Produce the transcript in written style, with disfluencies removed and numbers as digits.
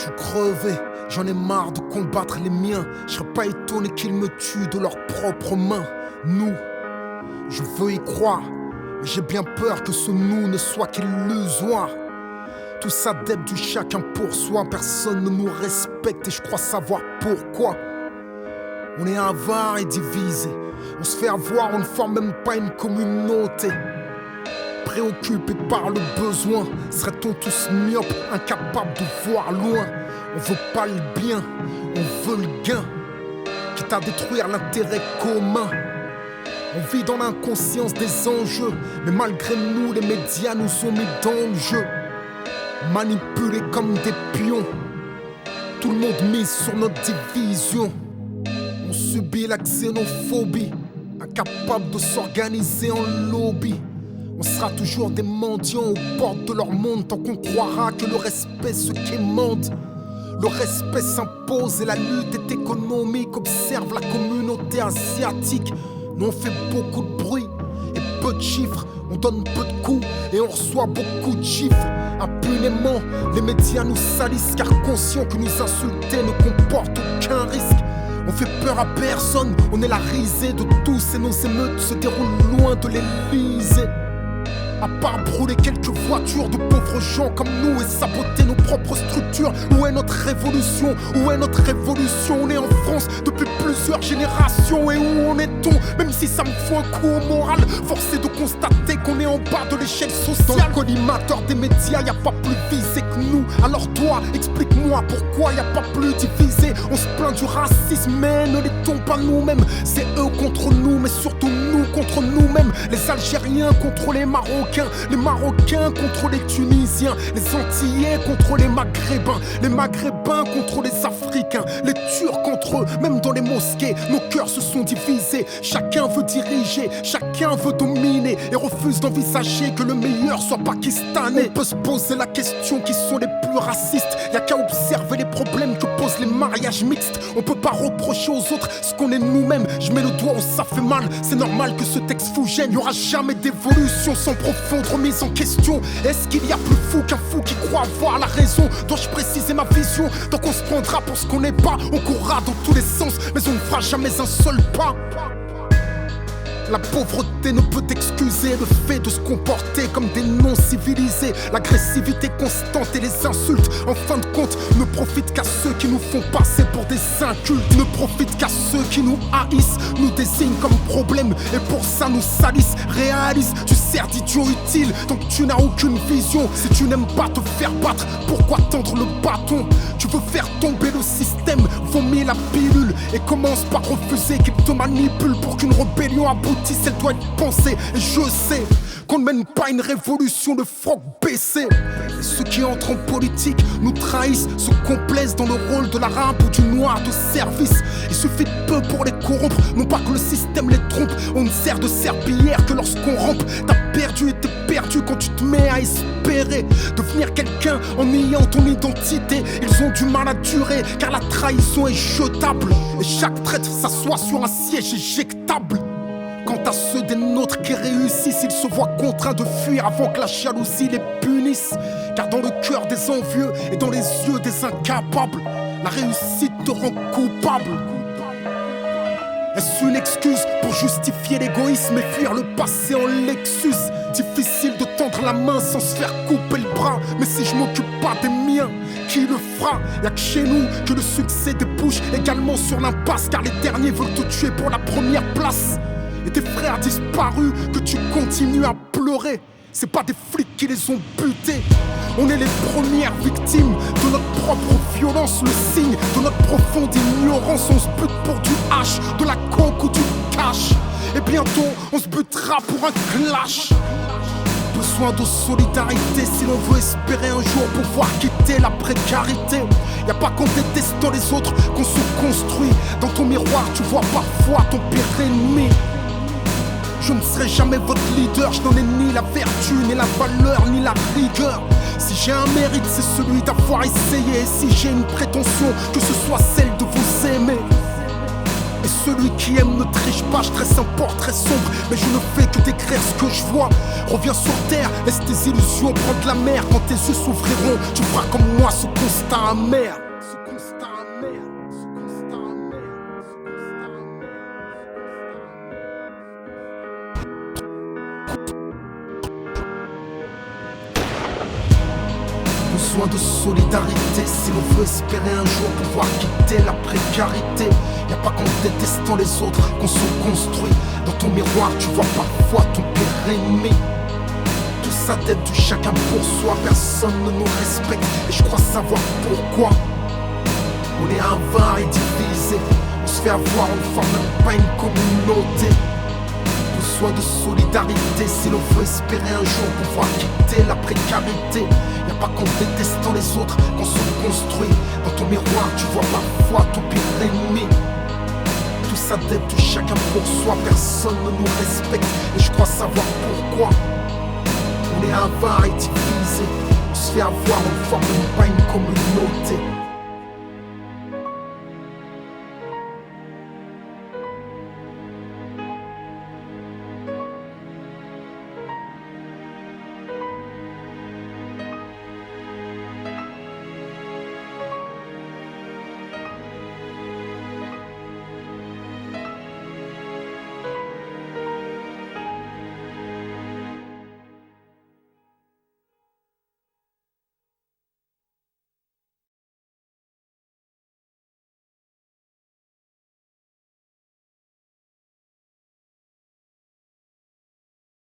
Je suis crevé, j'en ai marre de combattre les miens. Je serais pas étonné qu'ils me tuent de leurs propres mains. Nous, je veux y croire, mais j'ai bien peur que ce nous ne soit qu'illusoire. Tout ça dépend du chacun pour soi, personne ne nous respecte et je crois savoir pourquoi. On est avare et divisé, on se fait avoir, on ne forme même pas une communauté. Préoccupés par le besoin, serait-on tous myopes, incapables de voir loin? On veut pas le bien, on veut le gain, quitte à détruire l'intérêt commun. On vit dans l'inconscience des enjeux, mais malgré nous, les médias nous ont mis dans le jeu. Manipulés comme des pions, tout le monde mise sur notre division. On subit la xénophobie, incapable de s'organiser en lobby. On sera toujours des mendiants aux portes de leur monde tant qu'on croira que le respect se quémande. Le respect s'impose et la lutte est économique. Observe la communauté asiatique. Nous on fait beaucoup de bruit et peu de chiffres. On donne peu de coups et on reçoit beaucoup de chiffres. Impunément, les médias nous salissent car conscients que nous insulter ne comporte aucun risque. On fait peur à personne, on est la risée de tous et nos émeutes se déroulent loin de l'Élysée. À part brûler quelques voitures de pauvres gens comme nous et saboter nos propres structures. Où est notre révolution? Où est notre révolution? On est en France depuis plusieurs générations. Et où en est-on? Même si ça me fout un coup au moral, force est de constater qu'on est en bas de l'échelle sociale. Dans le collimateur des médias, y a pas plus visé que nous. Alors toi, explique-moi pourquoi y a pas plus divisé. On se plaint du racisme mais ne l'étons pas nous-mêmes. C'est eux contre nous mais surtout nous contre nous-mêmes. Les Algériens contre les Marocains contre les Tunisiens, les Antillais contre les Maghrébins contre les Africains, les Turcs contre eux, même dans les mosquées, nos cœurs se sont divisés. Chacun veut diriger, chacun veut dominer et refuse d'envisager que le meilleur soit pakistanais. On peut se poser la question qui sont les plus racistes. Y'a qu'à observer les problèmes que posent les mariages mixtes. On peut pas reprocher aux autres ce qu'on est nous-mêmes. Je mets le doigt où ça fait mal, c'est normal que ce texte vous gêne. Y'aura jamais d'évolution sans profonde remise en question. Est-ce qu'il y a plus fou qu'un fou qui croit avoir la raison? Dois-je préciser ma vision? Donc on se prendra pour ce qu'on n'est pas. On courra dans tous les sens, mais on ne fera jamais un seul pas. La pauvreté ne peut excuser le fait de se comporter comme des non-civilisés. L'agressivité constante et les insultes, en fin de compte, ne profitent qu'à ceux qui nous font passer pour des incultes. Ne profitent qu'à ceux qui nous haïssent, nous désignent comme problème et pour ça nous salissent. Réalise, tu sers d'idiot utile, donc tu n'as aucune vision. Si tu n'aimes pas te faire battre, pourquoi tendre le bâton? Tu veux faire tomber le système, vomir la pilule et commence par refuser qu'il te manipule pour qu'une rébellion aboutisse. Elle doit être pensée et je sais qu'on ne mène pas une révolution de froc baissé. Et ceux qui entrent en politique nous trahissent, se complaisent dans le rôle de l'arabe ou du noir de service. Il suffit de peu pour les corrompre, non pas que le système les trompe. On ne sert de serpillière que lorsqu'on rampe. T'as perdu et t'es perdu quand tu te mets à espérer devenir quelqu'un en niant ton identité. Ils ont du mal à durer car la trahison est jetable et chaque traître s'assoit sur un siège éjectable. Quant à ceux des nôtres qui réussissent, ils se voient contraints de fuir avant que la jalousie les punisse. Car dans le cœur des envieux et dans les yeux des incapables, la réussite te rend coupable. Est-ce une excuse pour justifier l'égoïsme et fuir le passé en Lexus? Difficile de tendre la main sans se faire couper le bras. Mais si je m'occupe pas des miens, qui le fera? Y'a que chez nous que le succès débouche également sur l'impasse. Car les derniers veulent te tuer pour la première place. Et tes frères disparus que tu continues à pleurer, c'est pas des flics qui les ont butés. On est les premières victimes de notre propre violence, le signe de notre profonde ignorance. On se bute pour du hache, de la coke ou du cash. Et bientôt on se butera pour un clash. Besoin de solidarité si l'on veut espérer un jour pouvoir quitter la précarité. Y'a pas qu'en détestant les autres qu'on se construit. Dans ton miroir tu vois parfois ton pire ennemi. Je ne serai jamais votre leader, je n'en ai ni la vertu, ni la valeur, ni la rigueur. Si j'ai un mérite, c'est celui d'avoir essayé. Et si j'ai une prétention, que ce soit celle de vous aimer. Et celui qui qui aime ne triche pas, je tresse un portrait sombre, mais je ne fais que décrire ce que je vois. Reviens sur terre, laisse tes illusions prendre la mer. Quand tes yeux s'ouvriront, tu feras comme moi ce constat amer. Besoin de solidarité si l'on veut espérer un jour pouvoir quitter la précarité. Y'a pas qu'en détestant les autres qu'on se construit. Dans ton miroir tu vois parfois ton pire ennemi. Tout ça d'être du chacun pour soi, personne ne nous respecte. Et je crois savoir pourquoi. On est avare et divisé, on se fait avoir, on ne forme même pas une communauté. Besoin de solidarité si l'on veut espérer un jour pouvoir quitter la précarité. Y'a pas qu'en détestant les autres qu'on se construit. Dans ton miroir tu vois parfois ton pire ennemi. Tout ça d'être du chacun pour soi, personne ne nous respecte. Et je crois savoir pourquoi. On est avare et divisé, on se fait avoir, on ne forme même pas une communauté.